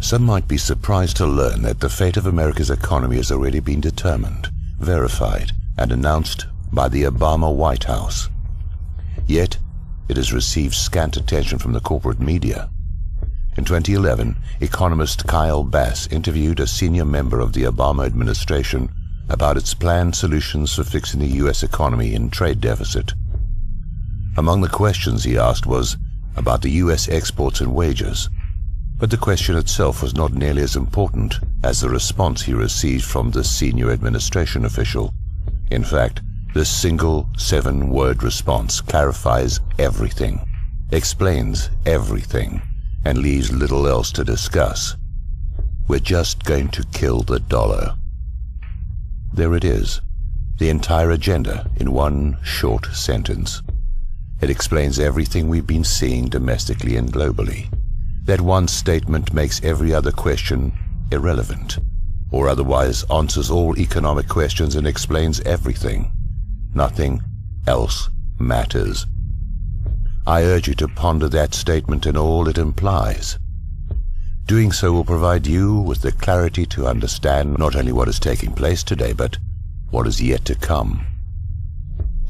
Some might be surprised to learn that the fate of America's economy has already been determined, verified, and announced by the Obama White House. Yet, it has received scant attention from the corporate media. In 2011, economist Kyle Bass interviewed a senior member of the Obama administration about its planned solutions for fixing the U.S. economy and trade deficit. Among the questions he asked was about the U.S. exports and wages, but the question itself was not nearly as important as the response he received from this senior administration official. In fact, this single 7-word response clarifies everything, explains everything, and leaves little else to discuss. We're just going to kill the dollar. There it is, the entire agenda in one short sentence. It explains everything we've been seeing domestically and globally. That one statement makes every other question irrelevant, or otherwise answers all economic questions and explains everything. Nothing else matters. I urge you to ponder that statement and all it implies. Doing so will provide you with the clarity to understand not only what is taking place today, but what is yet to come.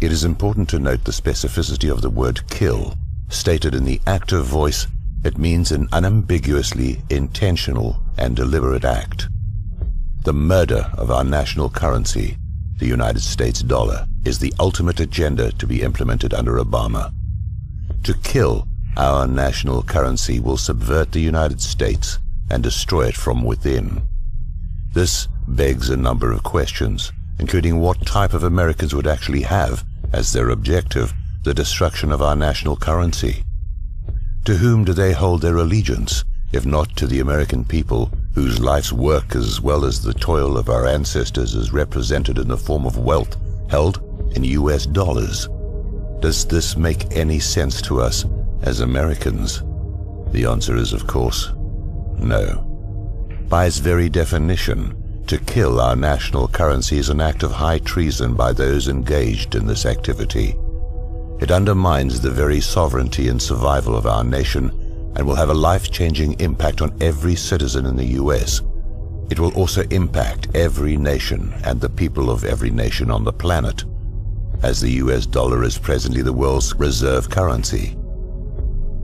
It is important to note the specificity of the word kill. Stated in the active voice, it means an unambiguously intentional and deliberate act. The murder of our national currency, the United States dollar, is the ultimate agenda to be implemented under Obama. To kill our national currency will subvert the United States and destroy it from within. This begs a number of questions, including what type of Americans would actually have as their objective the destruction of our national currency. To whom do they hold their allegiance, if not to the American people, whose life's work as well as the toil of our ancestors is represented in the form of wealth held in US dollars? Does this make any sense to us as Americans? The answer is, of course, no. By its very definition, to kill our national currency is an act of high treason by those engaged in this activity. It undermines the very sovereignty and survival of our nation and will have a life-changing impact on every citizen in the U.S. It will also impact every nation and the people of every nation on the planet, as the U.S. dollar is presently the world's reserve currency.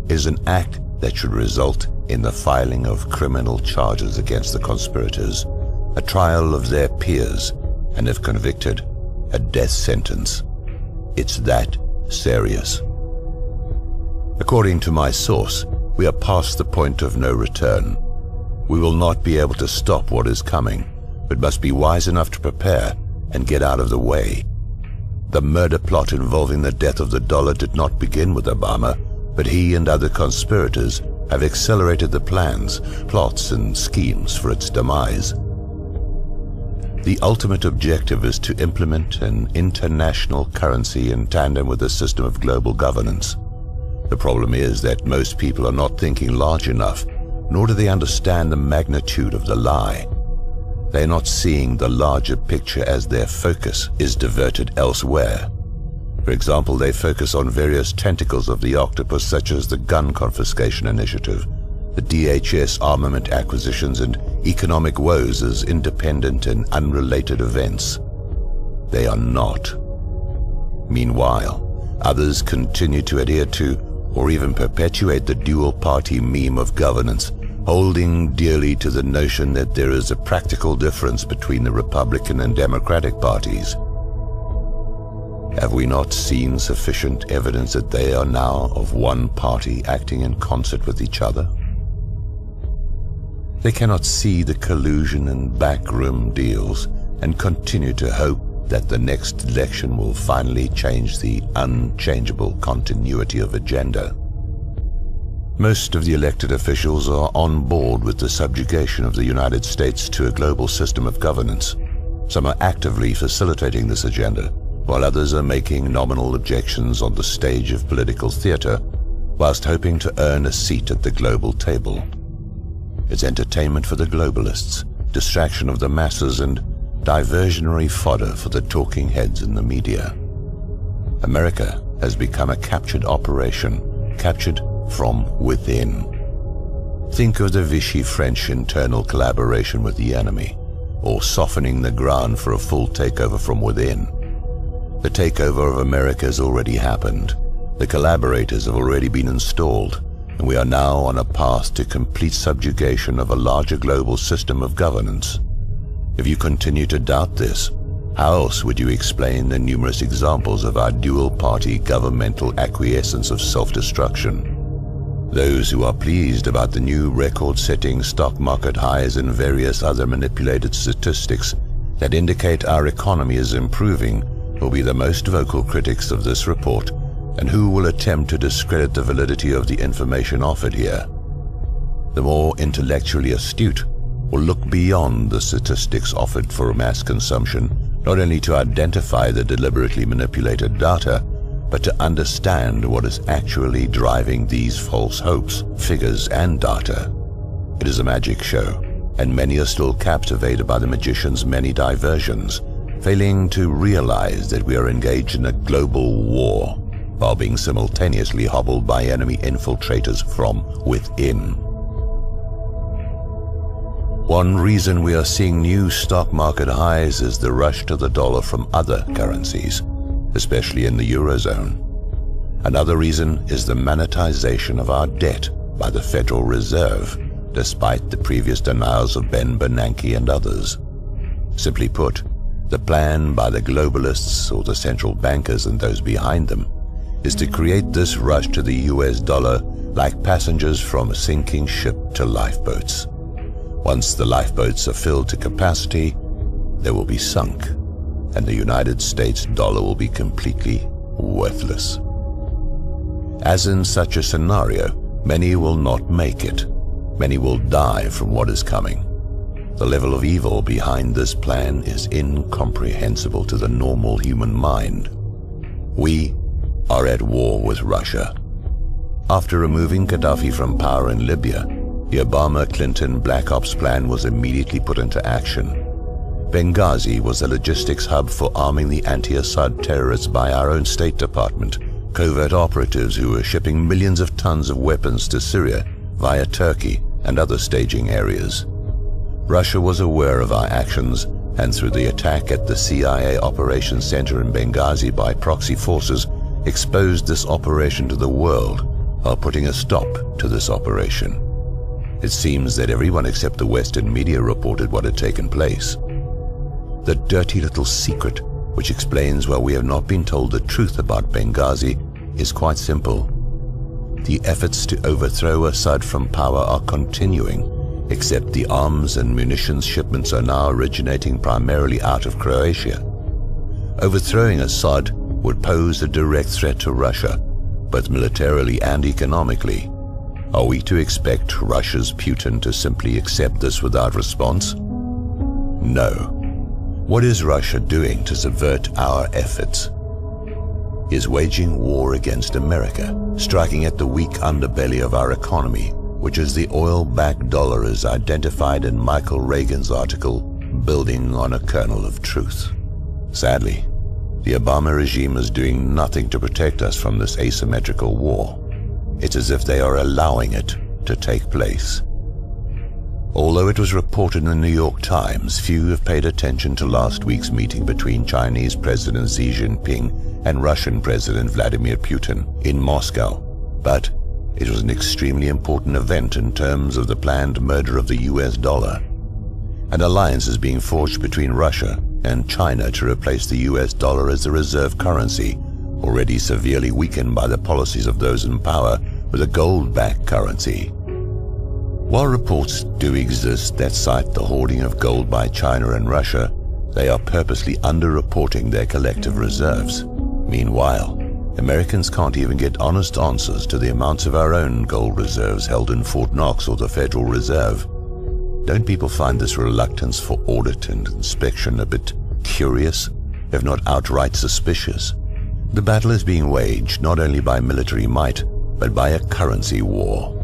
It is an act that should result in the filing of criminal charges against the conspirators, a trial of their peers, and if convicted, a death sentence. It's that serious. According to my source, we are past the point of no return. We will not be able to stop what is coming, but must be wise enough to prepare and get out of the way. The murder plot involving the death of the dollar did not begin with Obama, but he and other conspirators have accelerated the plans, plots, and schemes for its demise. The ultimate objective is to implement an international currency in tandem with a system of global governance. The problem is that most people are not thinking large enough, nor do they understand the magnitude of the lie. They are not seeing the larger picture as their focus is diverted elsewhere. For example, they focus on various tentacles of the octopus, such as the gun confiscation initiative, the DHS armament acquisitions, and economic woes as independent and unrelated events. They are not. Meanwhile, others continue to adhere to or even perpetuate the dual-party meme of governance, holding dearly to the notion that there is a practical difference between the Republican and Democratic parties. Have we not seen sufficient evidence that they are now of one party acting in concert with each other? They cannot see the collusion and backroom deals and continue to hope that the next election will finally change the unchangeable continuity of agenda. Most of the elected officials are on board with the subjugation of the United States to a global system of governance. Some are actively facilitating this agenda, while others are making nominal objections on the stage of political theater, whilst hoping to earn a seat at the global table. It's entertainment for the globalists, distraction of the masses, and diversionary fodder for the talking heads in the media. America has become a captured operation, captured from within. Think of the Vichy French internal collaboration with the enemy, or softening the ground for a full takeover from within. The takeover of America has already happened. The collaborators have already been installed, and we are now on a path to complete subjugation of a larger global system of governance. If you continue to doubt this, how else would you explain the numerous examples of our dual-party governmental acquiescence of self-destruction? Those who are pleased about the new record-setting stock market highs and various other manipulated statistics that indicate our economy is improving will be the most vocal critics of this report, and who will attempt to discredit the validity of the information offered here. The more intellectually astute will look beyond the statistics offered for mass consumption, not only to identify the deliberately manipulated data, but to understand what is actually driving these false hopes, figures, and data. It is a magic show, and many are still captivated by the magician's many diversions, failing to realize that we are engaged in a global war, while being simultaneously hobbled by enemy infiltrators from within. One reason we are seeing new stock market highs is the rush to the dollar from other currencies, especially in the Eurozone. Another reason is the monetization of our debt by the Federal Reserve, despite the previous denials of Ben Bernanke and others. Simply put, the plan by the globalists or the central bankers and those behind them is to create this rush to the US dollar like passengers from a sinking ship to lifeboats. Once the lifeboats are filled to capacity, they will be sunk, and the United States dollar will be completely worthless. As in such a scenario, many will not make it. Many will die from what is coming. The level of evil behind this plan is incomprehensible to the normal human mind. We are at war with Russia. After removing Gaddafi from power in Libya, the Obama-Clinton Black Ops plan was immediately put into action. Benghazi was a logistics hub for arming the anti-Assad terrorists by our own State Department, covert operatives who were shipping millions of tons of weapons to Syria via Turkey and other staging areas. Russia was aware of our actions, and through the attack at the CIA Operations Center in Benghazi by proxy forces, exposed this operation to the world while putting a stop to this operation. It seems that everyone except the Western media reported what had taken place. The dirty little secret which explains why we have not been told the truth about Benghazi is quite simple. The efforts to overthrow Assad from power are continuing, except the arms and munitions shipments are now originating primarily out of Croatia. Overthrowing Assad would pose a direct threat to Russia, both militarily and economically. Are we to expect Russia's Putin to simply accept this without response? No. What is Russia doing to subvert our efforts? He is waging war against America, striking at the weak underbelly of our economy, which is the oil-backed dollar as identified in Michael Reagan's article, Building on a Kernel of Truth. Sadly, the Obama regime is doing nothing to protect us from this asymmetrical war. It's as if they are allowing it to take place. Although it was reported in the New York Times, few have paid attention to last week's meeting between Chinese President Xi Jinping and Russian President Vladimir Putin in Moscow. But it was an extremely important event in terms of the planned murder of the US dollar. An alliance is being forged between Russia and China to replace the US dollar as the reserve currency, already severely weakened by the policies of those in power, with a gold-backed currency. While reports do exist that cite the hoarding of gold by China and Russia, they are purposely underreporting their collective reserves. Meanwhile, Americans can't even get honest answers to the amounts of our own gold reserves held in Fort Knox or the Federal Reserve. Don't people find this reluctance for audit and inspection a bit curious, if not outright suspicious? The battle is being waged not only by military might, but by a currency war.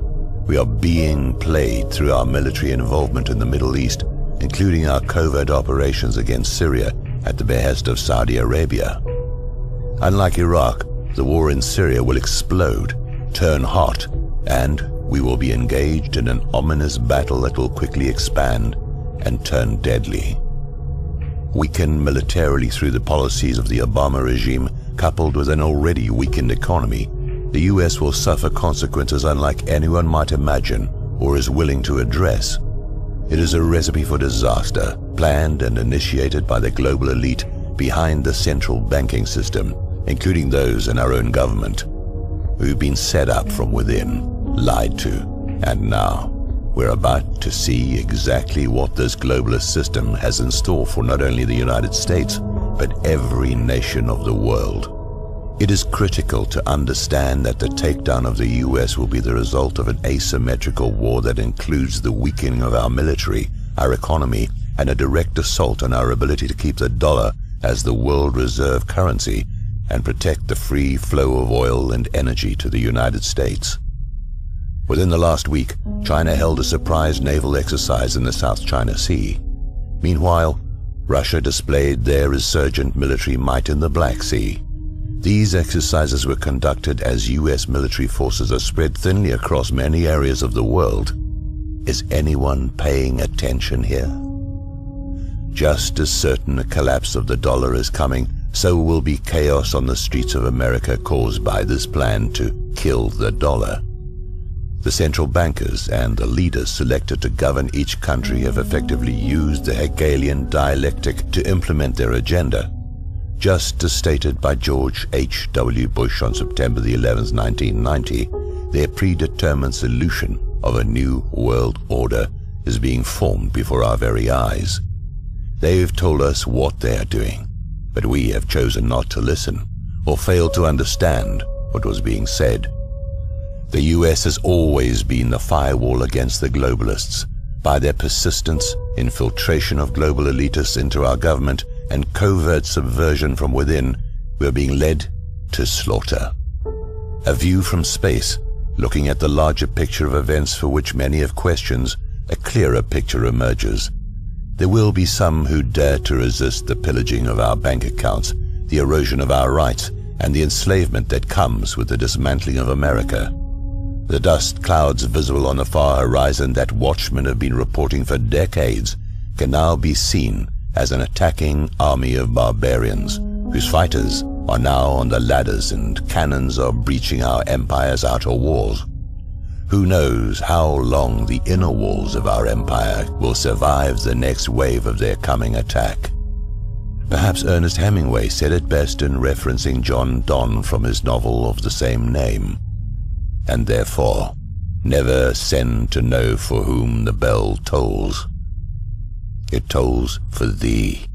We are being played through our military involvement in the Middle East, including our covert operations against Syria at the behest of Saudi Arabia. Unlike Iraq, the war in Syria will explode, turn hot, and we will be engaged in an ominous battle that will quickly expand and turn deadly. Weakened militarily through the policies of the Obama regime, coupled with an already weakened economy, the US will suffer consequences unlike anyone might imagine or is willing to address. It is a recipe for disaster, planned and initiated by the global elite behind the central banking system, including those in our own government, who've been set up from within, lied to, and now we're about to see exactly what this globalist system has in store for not only the United States, but every nation of the world. It is critical to understand that the takedown of the US will be the result of an asymmetrical war that includes the weakening of our military, our economy, and a direct assault on our ability to keep the dollar as the world reserve currency and protect the free flow of oil and energy to the United States. Within the last week, China held a surprise naval exercise in the South China Sea. Meanwhile, Russia displayed their resurgent military might in the Black Sea. These exercises were conducted as US military forces are spread thinly across many areas of the world. Is anyone paying attention here? Just as certain a collapse of the dollar is coming, so will be chaos on the streets of America caused by this plan to kill the dollar. The central bankers and the leaders selected to govern each country have effectively used the Hegelian dialectic to implement their agenda. Just as stated by George H.W. Bush on September the 11th, 1990, their predetermined solution of a new world order is being formed before our very eyes. They've told us what they are doing, but we have chosen not to listen or failed to understand what was being said. The US has always been the firewall against the globalists. By their persistence, infiltration of global elitists into our government, and covert subversion from within, we are being led to slaughter. A view from space, looking at the larger picture of events for which many have questions, a clearer picture emerges. There will be some who dare to resist the pillaging of our bank accounts, the erosion of our rights, and the enslavement that comes with the dismantling of America. The dust clouds visible on the far horizon that watchmen have been reporting for decades can now be seen as an attacking army of barbarians whose fighters are now on the ladders and cannons are breaching our empire's outer walls. Who knows how long the inner walls of our empire will survive the next wave of their coming attack. Perhaps Ernest Hemingway said it best in referencing John Donne from his novel of the same name. And therefore, never send to know for whom the bell tolls. It tolls for thee.